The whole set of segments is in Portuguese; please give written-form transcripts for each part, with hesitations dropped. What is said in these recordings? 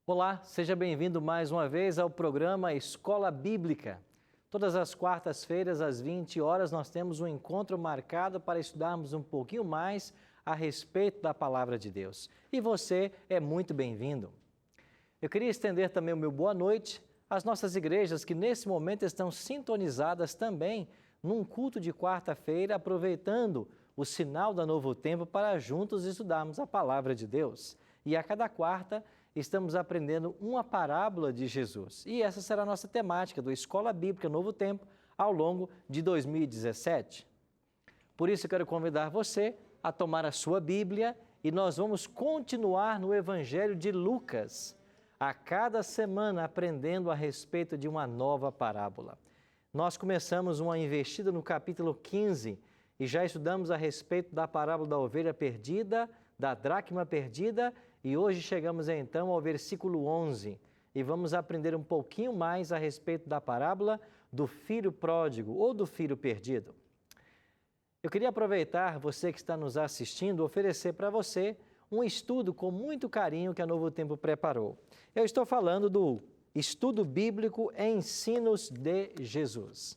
Olá, seja bem-vindo mais uma vez ao programa Escola Bíblica. Todas as quartas-feiras, às 20 horas, nós temos um encontro marcado para estudarmos um pouquinho mais a respeito da Palavra de Deus. E você é muito bem-vindo. Eu queria estender também o meu boa noite às nossas igrejas que nesse momento estão sintonizadas também num culto de quarta-feira, aproveitando o sinal da Novo Tempo para juntos estudarmos a Palavra de Deus. E a cada quarta estamos aprendendo uma parábola de Jesus. E essa será a nossa temática do Escola Bíblica Novo Tempo ao longo de 2017. Por isso eu quero convidar você a tomar a sua Bíblia e nós vamos continuar no Evangelho de Lucas, a cada semana aprendendo a respeito de uma nova parábola. Nós começamos uma investida no capítulo 15 e já estudamos a respeito da parábola da ovelha perdida, da dracma perdida, e hoje chegamos então ao versículo 11 e vamos aprender um pouquinho mais a respeito da parábola do filho pródigo ou do filho perdido. Eu queria aproveitar, você que está nos assistindo, oferecer para você um estudo com muito carinho que a Novo Tempo preparou. Eu estou falando do Estudo Bíblico Ensinos de Jesus.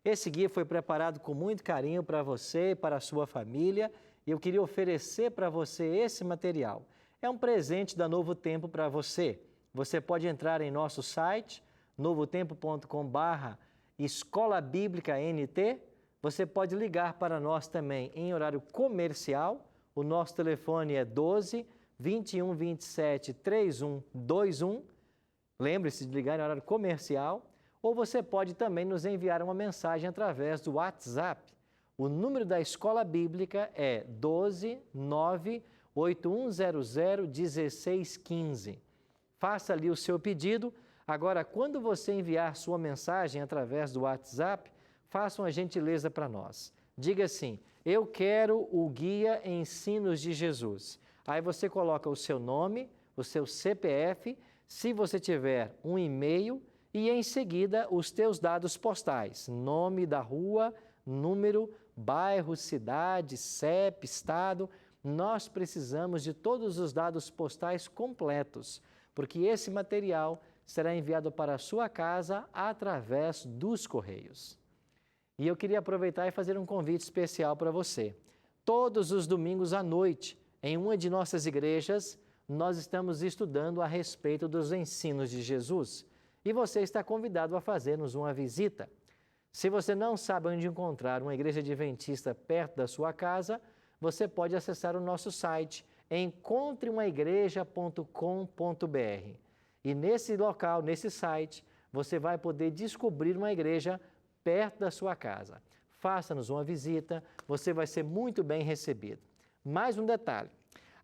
Esse guia foi preparado com muito carinho para você e para a sua família e eu queria oferecer para você esse material. É um presente da Novo Tempo para você. Você pode entrar em nosso site, novotempo.com/Escola Bíblica NT. Você pode ligar para nós também em horário comercial. O nosso telefone é 12 21 27 3121. Lembre-se de ligar em horário comercial. Ou você pode também nos enviar uma mensagem através do WhatsApp. O número da Escola Bíblica é 12 9 8100-1615. Faça ali o seu pedido. Agora, quando você enviar sua mensagem através do WhatsApp, faça uma gentileza para nós. Diga assim: eu quero o guia Ensinos de Jesus. Aí você coloca o seu nome, o seu CPF, se você tiver um e-mail e em seguida os teus dados postais, nome da rua, número, bairro, cidade, CEP, estado. Nós precisamos de todos os dados postais completos, porque esse material será enviado para a sua casa através dos Correios. E eu queria aproveitar e fazer um convite especial para você. Todos os domingos à noite, em uma de nossas igrejas, nós estamos estudando a respeito dos ensinos de Jesus. E você está convidado a fazer-nos uma visita. Se você não sabe onde encontrar uma igreja adventista perto da sua casa, você pode acessar o nosso site encontreumaigreja.com.br. E nesse local, nesse site, você vai poder descobrir uma igreja perto da sua casa. Faça-nos uma visita, você vai ser muito bem recebido. Mais um detalhe: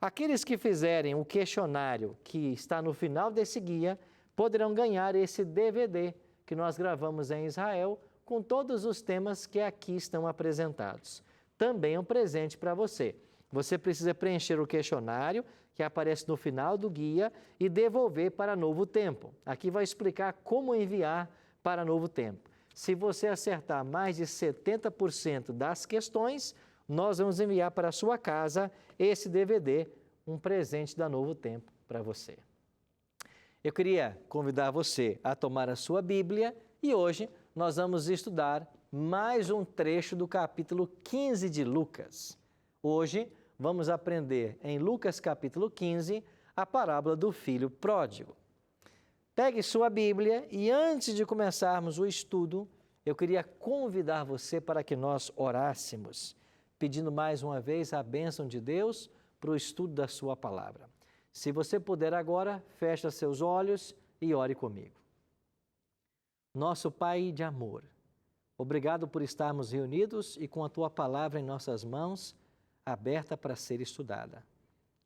aqueles que fizerem o questionário que está no final desse guia poderão ganhar esse DVD que nós gravamos em Israel com todos os temas que aqui estão apresentados. Também é um presente para você. Você precisa preencher o questionário que aparece no final do guia e devolver para Novo Tempo. Aqui vai explicar como enviar para Novo Tempo. Se você acertar mais de 70% das questões, nós vamos enviar para a sua casa esse DVD, um presente da Novo Tempo para você. Eu queria convidar você a tomar a sua Bíblia e hoje nós vamos estudar mais um trecho do capítulo 15 de Lucas. Hoje vamos aprender em Lucas capítulo 15 a parábola do filho pródigo. Pegue sua Bíblia e antes de começarmos o estudo, eu queria convidar você para que nós orássemos, pedindo mais uma vez a bênção de Deus para o estudo da sua palavra. Se você puder agora, feche seus olhos e ore comigo. Nosso Pai de amor, obrigado por estarmos reunidos e com a Tua palavra em nossas mãos, aberta para ser estudada.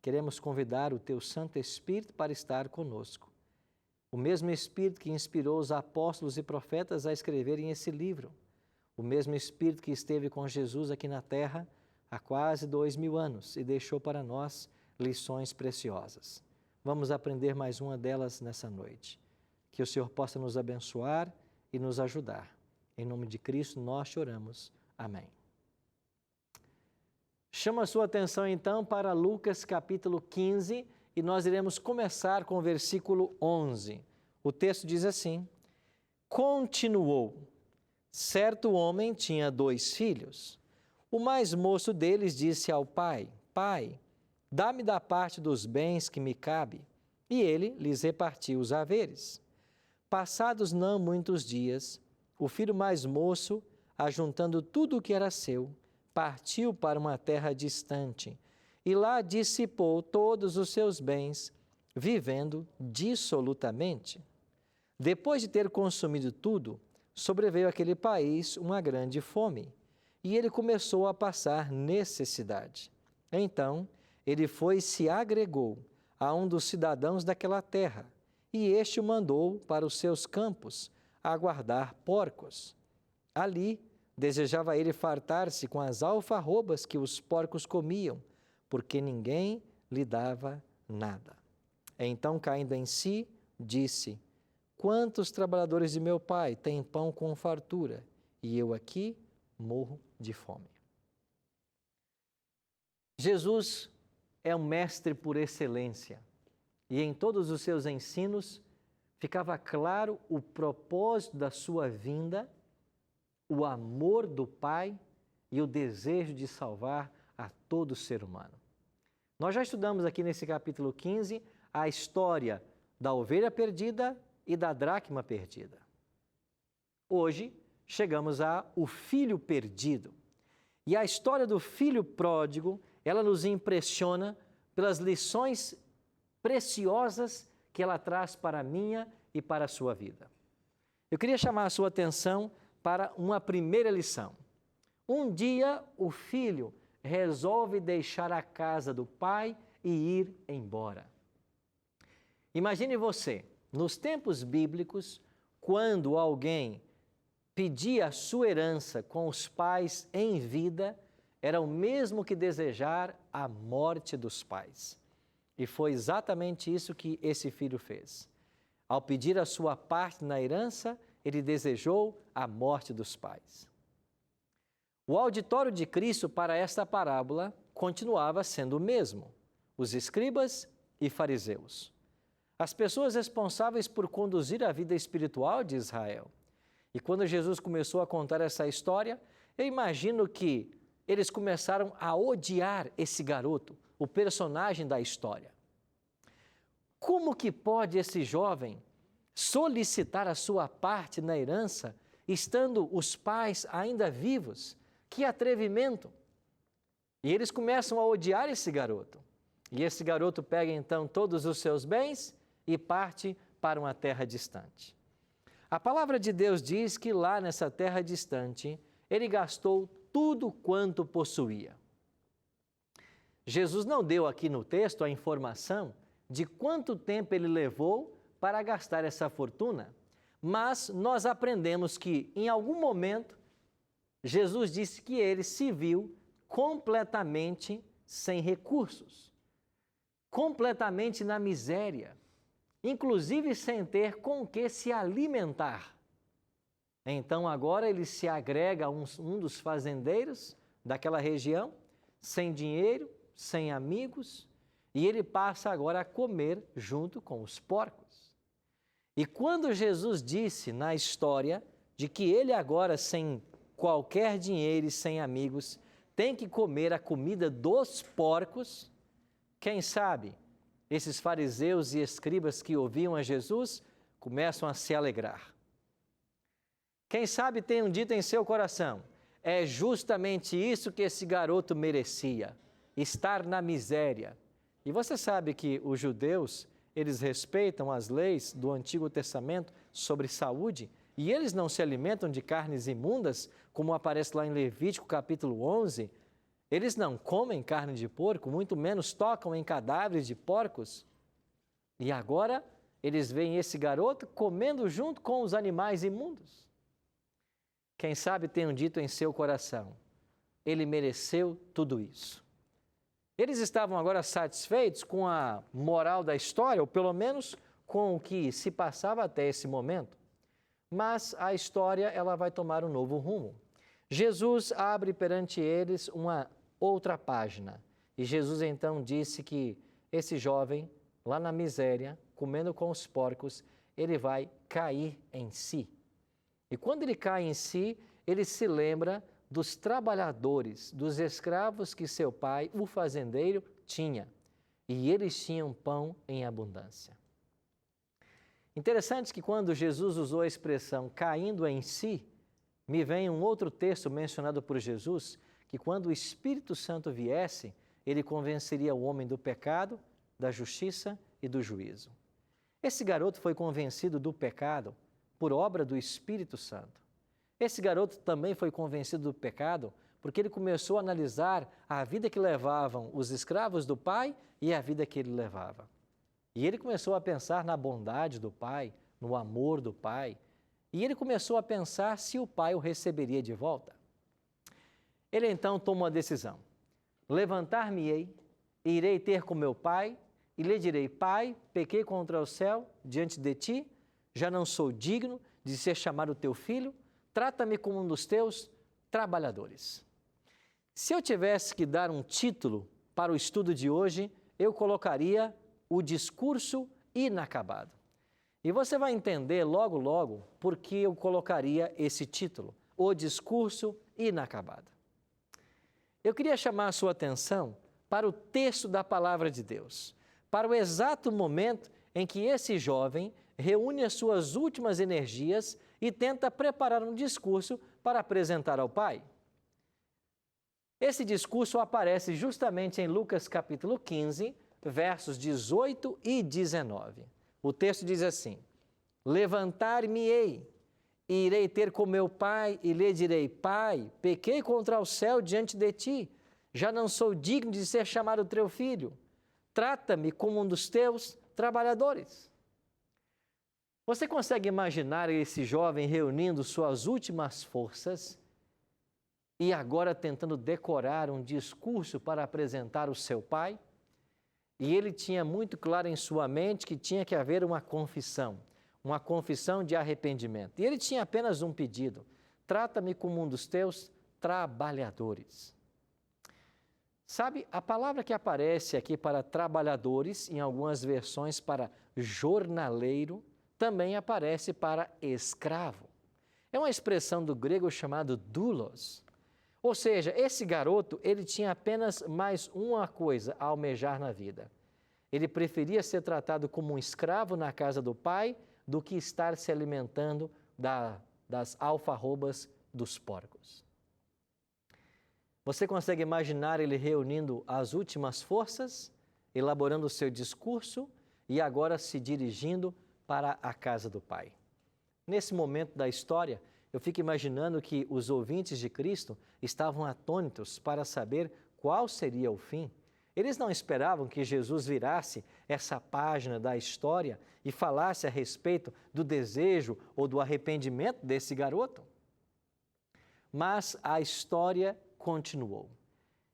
Queremos convidar o Teu Santo Espírito para estar conosco. O mesmo Espírito que inspirou os apóstolos e profetas a escreverem esse livro. O mesmo Espírito que esteve com Jesus aqui na terra há quase 2000 anos e deixou para nós lições preciosas. Vamos aprender mais uma delas nessa noite. Que o Senhor possa nos abençoar e nos ajudar. Em nome de Cristo nós te oramos. Amém. Chama a sua atenção então para Lucas capítulo 15 e nós iremos começar com o versículo 11. O texto diz assim: continuou. Certo homem tinha 2 filhos. O mais moço deles disse ao pai: Pai, dá-me da parte dos bens que me cabe. E ele lhes repartiu os haveres. Passados não muitos dias, o filho mais moço, ajuntando tudo o que era seu, partiu para uma terra distante e lá dissipou todos os seus bens, vivendo dissolutamente. Depois de ter consumido tudo, sobreveio àquele país uma grande fome, e ele começou a passar necessidade. Então, ele foi e se agregou a um dos cidadãos daquela terra, e este o mandou para os seus campos a guardar porcos. Ali, desejava ele fartar-se com as alfarrobas que os porcos comiam, porque ninguém lhe dava nada. Então, caindo em si, disse: Quantos trabalhadores de meu pai têm pão com fartura, e eu aqui morro de fome. Jesus é um mestre por excelência, e em todos os seus ensinos ficava claro o propósito da sua vinda, o amor do Pai e o desejo de salvar a todo ser humano. Nós já estudamos aqui nesse capítulo 15 a história da ovelha perdida e da dracma perdida. Hoje chegamos ao filho perdido. E a história do filho pródigo, ela nos impressiona pelas lições preciosas que ela traz para a minha e para a sua vida. Eu queria chamar a sua atenção para uma primeira lição. Um dia o filho resolve deixar a casa do pai e ir embora. Imagine você, nos tempos bíblicos, quando alguém pedia a sua herança com os pais em vida, era o mesmo que desejar a morte dos pais. E foi exatamente isso que esse filho fez. Ao pedir a sua parte na herança, ele desejou a morte dos pais. O auditório de Cristo para esta parábola continuava sendo o mesmo: os escribas e fariseus. As pessoas responsáveis por conduzir a vida espiritual de Israel. E quando Jesus começou a contar essa história, eu imagino que eles começaram a odiar esse garoto, o personagem da história. Como que pode esse jovem solicitar a sua parte na herança, estando os pais ainda vivos? Que atrevimento! E eles começam a odiar esse garoto. E esse garoto pega então todos os seus bens e parte para uma terra distante. A palavra de Deus diz que lá nessa terra distante, ele gastou tudo quanto possuía. Jesus não deu aqui no texto a informação de quanto tempo ele levou para gastar essa fortuna, mas nós aprendemos que, em algum momento, Jesus disse que ele se viu completamente sem recursos, completamente na miséria, inclusive sem ter com o que se alimentar. Então agora ele se agrega a um dos fazendeiros daquela região, sem dinheiro, sem amigos, e ele passa agora a comer junto com os porcos. E quando Jesus disse na história de que ele agora, sem qualquer dinheiro e sem amigos, tem que comer a comida dos porcos, quem sabe esses fariseus e escribas que ouviam a Jesus começam a se alegrar. Quem sabe tenham dito em seu coração: é justamente isso que esse garoto merecia, estar na miséria. E você sabe que os judeus, eles respeitam as leis do Antigo Testamento sobre saúde, e eles não se alimentam de carnes imundas, como aparece lá em Levítico capítulo 11. Eles não comem carne de porco, muito menos tocam em cadáveres de porcos. E agora eles veem esse garoto comendo junto com os animais imundos. Quem sabe tenham dito em seu coração: ele mereceu tudo isso. Eles estavam agora satisfeitos com a moral da história, ou pelo menos com o que se passava até esse momento. Mas a história ela vai tomar um novo rumo. Jesus abre perante eles uma outra página. E Jesus então disse que esse jovem lá na miséria, comendo com os porcos, ele vai cair em si. E quando ele cai em si, ele se lembra dos trabalhadores, dos escravos que seu pai, o fazendeiro, tinha. E eles tinham pão em abundância. Interessante que quando Jesus usou a expressão caindo em si, me vem um outro texto mencionado por Jesus, que quando o Espírito Santo viesse, ele convenceria o homem do pecado, da justiça e do juízo. Esse garoto foi convencido do pecado por obra do Espírito Santo. Esse garoto também foi convencido do pecado porque ele começou a analisar a vida que levavam os escravos do pai e a vida que ele levava. E ele começou a pensar na bondade do pai, no amor do pai, e ele começou a pensar se o pai o receberia de volta. Ele então tomou a decisão: levantar-me-ei, irei ter com meu pai, e lhe direi: Pai, pequei contra o céu diante de ti, já não sou digno de ser chamado teu filho, trata-me como um dos teus trabalhadores. Se eu tivesse que dar um título para o estudo de hoje, eu colocaria o discurso inacabado. E você vai entender logo, logo, por que eu colocaria esse título, o discurso inacabado. Eu queria chamar a sua atenção para o texto da palavra de Deus, para o exato momento em que esse jovem reúne as suas últimas energias e tenta preparar um discurso para apresentar ao Pai. Esse discurso aparece justamente em Lucas capítulo 15, versos 18 e 19. O texto diz assim: levantar-me-ei, e irei ter com meu pai, e lhe direi: Pai, pequei contra o céu diante de ti, já não sou digno de ser chamado teu filho, trata-me como um dos teus trabalhadores. Você consegue imaginar esse jovem reunindo suas últimas forças e agora tentando decorar um discurso para apresentar o seu pai? E ele tinha muito claro em sua mente que tinha que haver uma confissão de arrependimento. E ele tinha apenas um pedido: trata-me como um dos teus trabalhadores. Sabe, a palavra que aparece aqui para trabalhadores, em algumas versões para jornaleiro, também aparece para escravo. É uma expressão do grego chamado doulos. Ou seja, esse garoto, ele tinha apenas mais uma coisa a almejar na vida. Ele preferia ser tratado como um escravo na casa do pai do que estar se alimentando das alfarrobas dos porcos. Você consegue imaginar ele reunindo as últimas forças, elaborando o seu discurso e agora se dirigindo para a casa do pai? Nesse momento da história, eu fico imaginando que os ouvintes de Cristo estavam atônitos para saber qual seria o fim. Eles não esperavam que Jesus virasse essa página da história e falasse a respeito do desejo ou do arrependimento desse garoto. Mas a história continuou.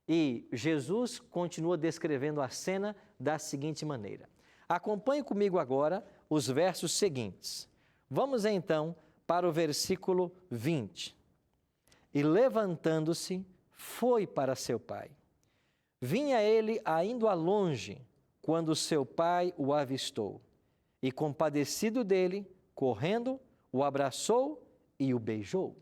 E Jesus continua descrevendo a cena da seguinte maneira. Acompanhe comigo agora os versos seguintes. Vamos então para o versículo 20. E levantando-se, foi para seu pai. Vinha ele ainda longe, quando seu pai o avistou. E compadecido dele, correndo, o abraçou e o beijou.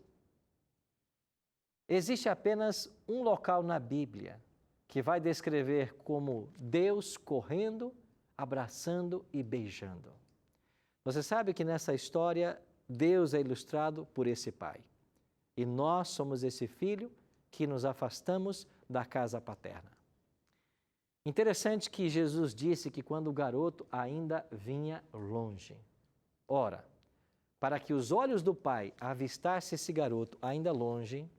Existe apenas um local na Bíblia que vai descrever como Deus correndo, abraçando e beijando. Você sabe que nessa história Deus é ilustrado por esse pai. E nós somos esse filho que nos afastamos da casa paterna. Interessante que Jesus disse que quando o garoto ainda vinha longe. Ora, para que os olhos do pai avistassem esse garoto ainda longe,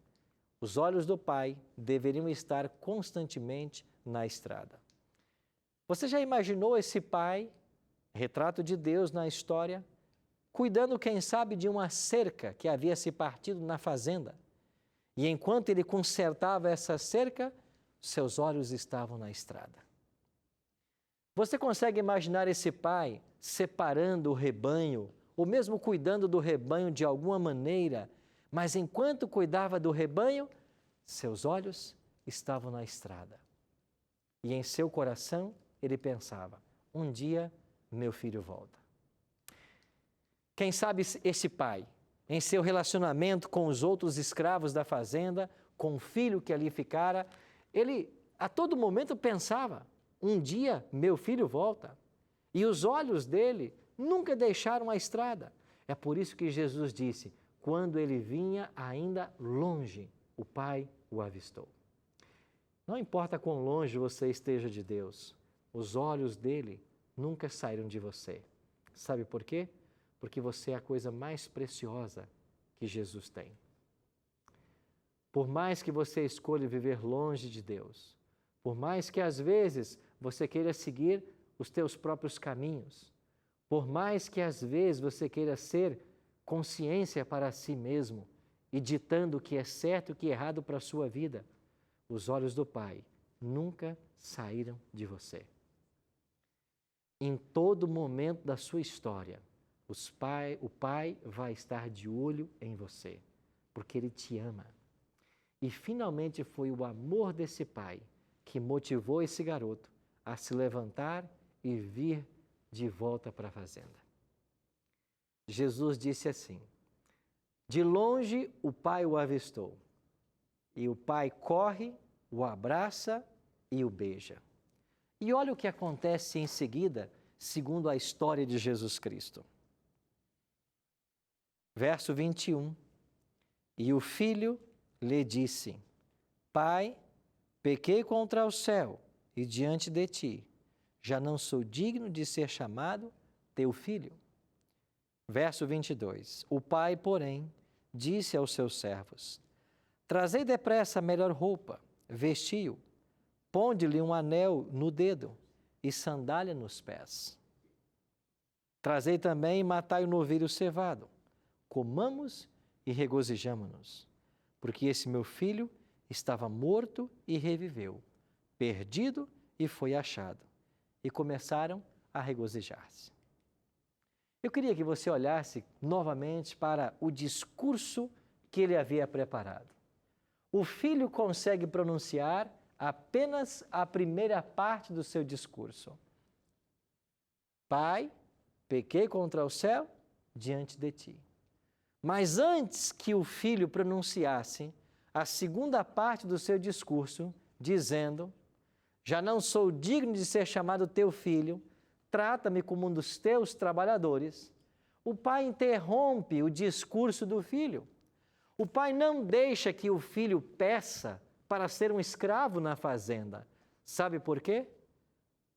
os olhos do pai deveriam estar constantemente na estrada. Você já imaginou esse pai, retrato de Deus na história, cuidando, quem sabe, de uma cerca que havia se partido na fazenda? E enquanto ele consertava essa cerca, seus olhos estavam na estrada. Você consegue imaginar esse pai separando o rebanho, ou mesmo cuidando do rebanho de alguma maneira, mas enquanto cuidava do rebanho, seus olhos estavam na estrada. E em seu coração ele pensava: um dia meu filho volta. Quem sabe esse pai, em seu relacionamento com os outros escravos da fazenda, com o filho que ali ficara, ele a todo momento pensava, um dia meu filho volta. E os olhos dele nunca deixaram a estrada. É por isso que Jesus disse, quando ele vinha ainda longe, o Pai o avistou. Não importa quão longe você esteja de Deus, os olhos dele nunca saíram de você. Sabe por quê? Porque você é a coisa mais preciosa que Jesus tem. Por mais que você escolha viver longe de Deus, por mais que às vezes você queira seguir os teus próprios caminhos, por mais que às vezes você queira ser consciência para si mesmo e ditando o que é certo e o que é errado para a sua vida, os olhos do Pai nunca saíram de você. Em todo momento da sua história, o Pai vai estar de olho em você, porque Ele te ama. E finalmente foi o amor desse Pai que motivou esse garoto a se levantar e vir de volta para a fazenda. Jesus disse assim, de longe o pai o avistou, e o pai corre, o abraça e o beija. E olha o que acontece em seguida, segundo a história de Jesus Cristo. Verso 21, e o filho lhe disse, Pai, pequei contra o céu e diante de ti, já não sou digno de ser chamado teu filho. Verso 22, o pai, porém, disse aos seus servos, trazei depressa a melhor roupa, vestiu, ponde-lhe um anel no dedo e sandália nos pés. Trazei também e matai o novilho cevado, comamos e regozijamo-nos, porque esse meu filho estava morto e reviveu, perdido e foi achado. E começaram a regozijar-se. Eu queria que você olhasse novamente para o discurso que ele havia preparado. O filho consegue pronunciar apenas a primeira parte do seu discurso. Pai, pequei contra o céu diante de ti. Mas antes que o filho pronunciasse a segunda parte do seu discurso, dizendo, já não sou digno de ser chamado teu filho, trata-me como um dos teus trabalhadores, o pai interrompe o discurso do filho. O pai não deixa que o filho peça para ser um escravo na fazenda. Sabe por quê?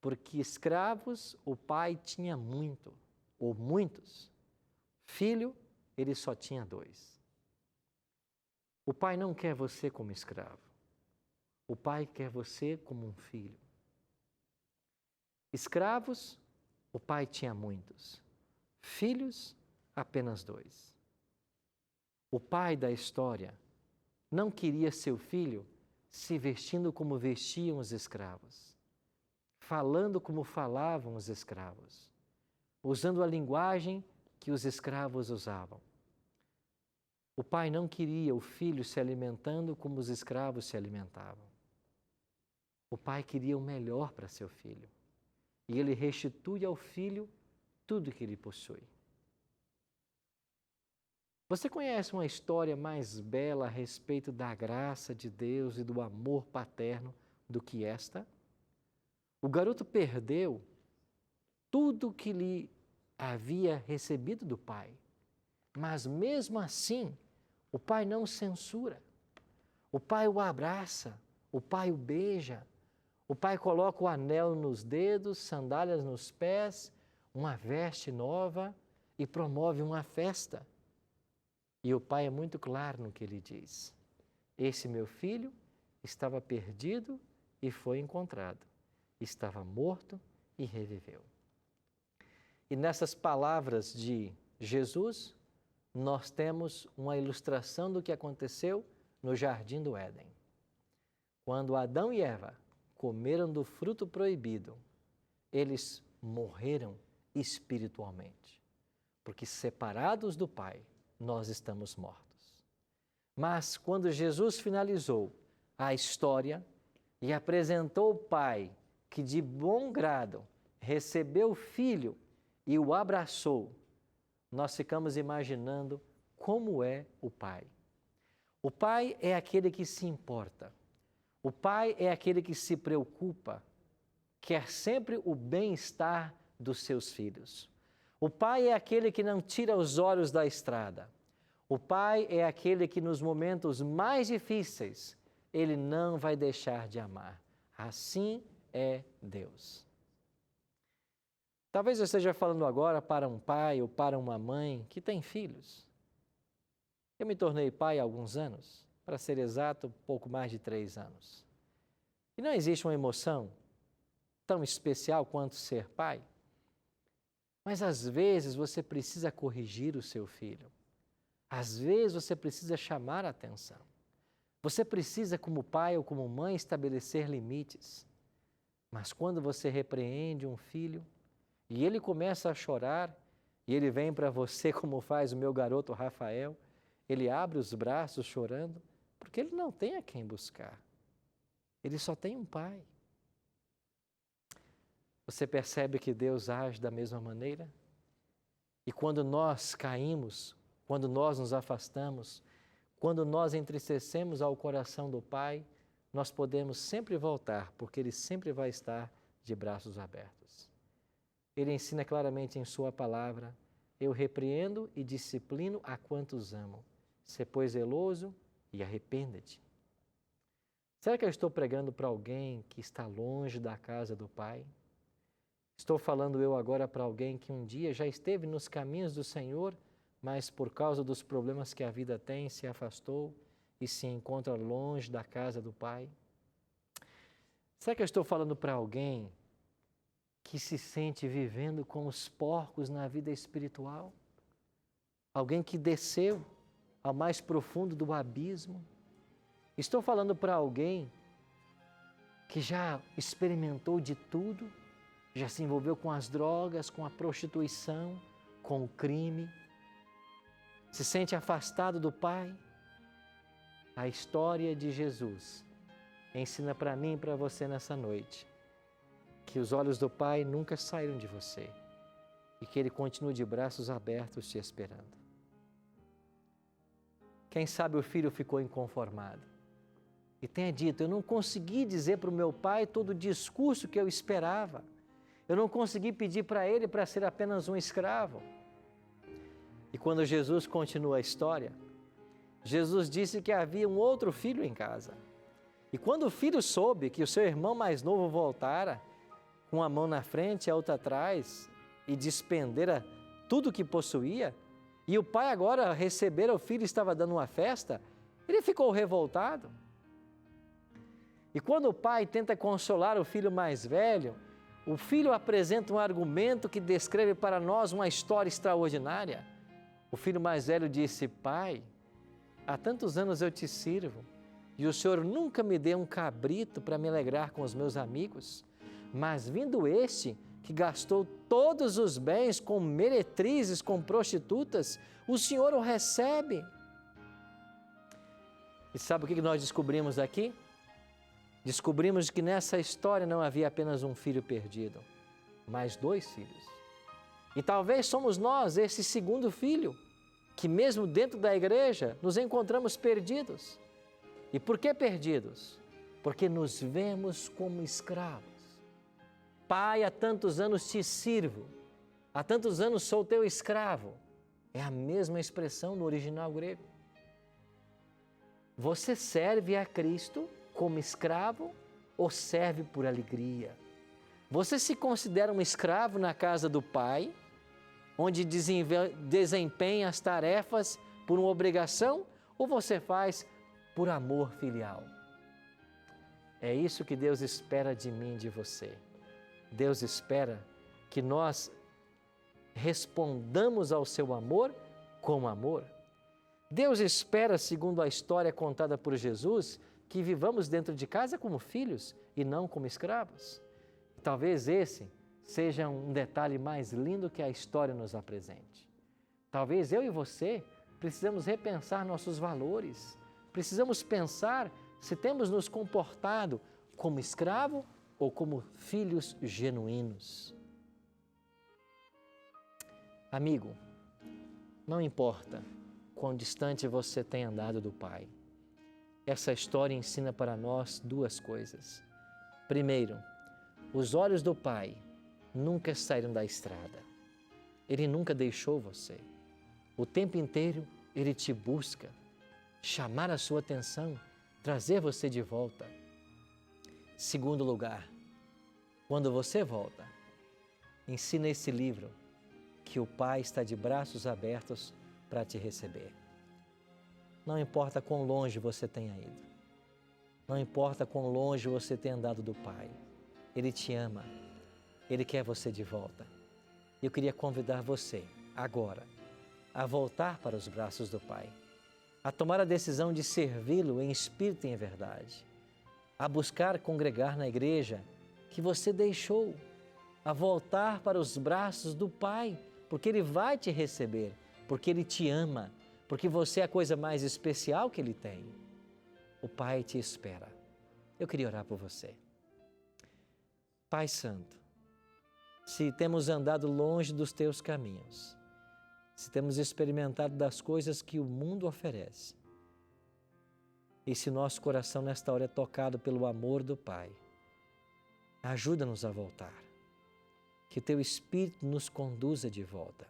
Porque escravos o pai tinha muito, ou muitos. Filho, ele só tinha 2. O pai não quer você como escravo. O pai quer você como um filho. Escravos, o pai tinha muitos. Filhos, apenas 2. O pai da história não queria seu filho se vestindo como vestiam os escravos, falando como falavam os escravos, usando a linguagem que os escravos usavam. O pai não queria o filho se alimentando como os escravos se alimentavam. O pai queria o melhor para seu filho. E ele restitui ao filho tudo que ele possui. Você conhece uma história mais bela a respeito da graça de Deus e do amor paterno do que esta? O garoto perdeu tudo que lhe havia recebido do pai. Mas mesmo assim, o pai não censura. O pai o abraça, o pai o beija. O pai coloca o anel nos dedos, sandálias nos pés, uma veste nova e promove uma festa. E o pai é muito claro no que ele diz. Esse meu filho estava perdido e foi encontrado. Estava morto e reviveu. E nessas palavras de Jesus, nós temos uma ilustração do que aconteceu no Jardim do Éden. Quando Adão e Eva comeram do fruto proibido, eles morreram espiritualmente, porque separados do Pai, nós estamos mortos. Mas quando Jesus finalizou a história e apresentou o Pai, que de bom grado recebeu o filho e o abraçou, nós ficamos imaginando como é o pai. O pai é aquele que se importa. O pai é aquele que se preocupa, quer sempre o bem-estar dos seus filhos. O pai é aquele que não tira os olhos da estrada. O pai é aquele que nos momentos mais difíceis, ele não vai deixar de amar. Assim é Deus. Talvez eu esteja falando agora para um pai ou para uma mãe que tem filhos. Eu me tornei pai há alguns anos, para ser exato, pouco mais de 3 anos. E não existe uma emoção tão especial quanto ser pai. Mas às vezes você precisa corrigir o seu filho. Às vezes você precisa chamar a atenção. Você precisa, como pai ou como mãe, estabelecer limites. Mas quando você repreende um filho e ele começa a chorar, e ele vem para você como faz o meu garoto Rafael, ele abre os braços chorando, porque ele não tem a quem buscar. Ele só tem um pai. Você percebe que Deus age da mesma maneira? E quando nós caímos, quando nós nos afastamos, quando nós entristecemos ao coração do Pai, nós podemos sempre voltar, porque Ele sempre vai estar de braços abertos. Ele ensina claramente em Sua palavra: eu repreendo e disciplino a quantos amo. Sê, pois, zeloso e arrependa-te. Será que eu estou pregando para alguém que está longe da casa do Pai? Estou falando eu agora para alguém que um dia já esteve nos caminhos do Senhor, mas por causa dos problemas que a vida tem, se afastou e se encontra longe da casa do Pai? Será que eu estou falando para alguém que se sente vivendo com os porcos na vida espiritual? Alguém que desceu ao mais profundo do abismo? Estou falando para alguém que já experimentou de tudo, já se envolveu com as drogas, com a prostituição, com o crime, se sente afastado do Pai? A história de Jesus ensina para mim e para você nessa noite que os olhos do Pai nunca saíram de você e que Ele continua de braços abertos te esperando. Quem sabe o filho ficou inconformado e tenha dito: eu não consegui dizer para o meu pai todo o discurso que eu esperava. Eu não consegui pedir para ele para ser apenas um escravo. E quando Jesus continua a história, Jesus disse que havia um outro filho em casa. E quando o filho soube que o seu irmão mais novo voltara, com a mão na frente e a outra atrás, e despendera tudo o que possuía, e o pai agora recebera o filho e estava dando uma festa, ele ficou revoltado. E quando o pai tenta consolar o filho mais velho, o filho apresenta um argumento que descreve para nós uma história extraordinária. O filho mais velho disse: pai, há tantos anos eu te sirvo e o senhor nunca me deu um cabrito para me alegrar com os meus amigos, mas vindo este que gastou todos os bens com meretrizes, com prostitutas, o senhor o recebe. E sabe o que nós descobrimos aqui? Descobrimos que nessa história não havia apenas um filho perdido, mas 2 filhos. E talvez somos nós, esse segundo filho, que mesmo dentro da igreja nos encontramos perdidos. E por que perdidos? Porque nos vemos como escravos. Pai, há tantos anos te sirvo, há tantos anos sou teu escravo. É a mesma expressão no original grego. Você serve a Cristo como escravo ou serve por alegria? Você se considera um escravo na casa do Pai, onde desempenha as tarefas por uma obrigação, ou você faz por amor filial? É isso que Deus espera de mim e de você. Deus espera que nós respondamos ao seu amor com amor. Deus espera, segundo a história contada por Jesus, que vivamos dentro de casa como filhos e não como escravos. Talvez esse seja um detalhe mais lindo que a história nos apresente. Talvez eu e você precisamos repensar nossos valores, precisamos pensar se temos nos comportado como escravo ou como filhos genuínos. Amigo, não importa quão distante você tenha andado do Pai, essa história ensina para nós duas coisas. Primeiro, os olhos do Pai nunca saíram da estrada. Ele nunca deixou você. O tempo inteiro Ele te busca, chamar a sua atenção, trazer você de volta. Segundo lugar, quando você volta, ensina esse livro que o Pai está de braços abertos para te receber. Não importa quão longe você tenha ido, não importa quão longe você tenha andado do Pai, Ele te ama, Ele quer você de volta. Eu queria convidar você, agora, a voltar para os braços do Pai, a tomar a decisão de servi-lo em espírito e em verdade, a buscar congregar na igreja que você deixou, a voltar para os braços do Pai, porque Ele vai te receber, porque Ele te ama, porque você é a coisa mais especial que Ele tem. O Pai te espera. Eu queria orar por você. Pai Santo, se temos andado longe dos Teus caminhos, se temos experimentado das coisas que o mundo oferece, e se nosso coração nesta hora é tocado pelo amor do Pai, ajuda-nos a voltar. Que Teu Espírito nos conduza de volta.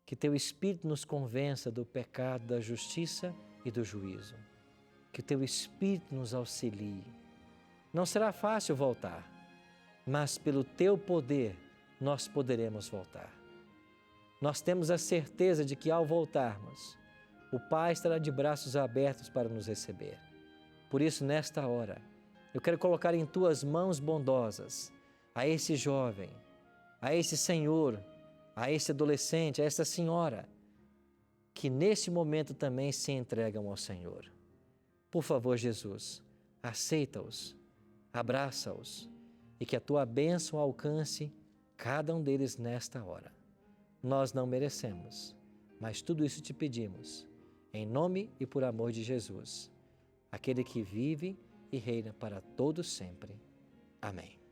Que Teu Espírito nos convença do pecado, da justiça e do juízo. Que Teu Espírito nos auxilie. Não será fácil voltar, mas pelo Teu poder nós poderemos voltar. Nós temos a certeza de que ao voltarmos, o Pai estará de braços abertos para nos receber. Por isso, nesta hora, eu quero colocar em Tuas mãos bondosas a esse jovem, a esse senhor, a esse adolescente, a essa senhora, que nesse momento também se entregam ao Senhor. Por favor, Jesus, aceita-os, abraça-os e que a Tua bênção alcance cada um deles nesta hora. Nós não merecemos, mas tudo isso te pedimos, em nome e por amor de Jesus, aquele que vive e reina para todos sempre. Amém.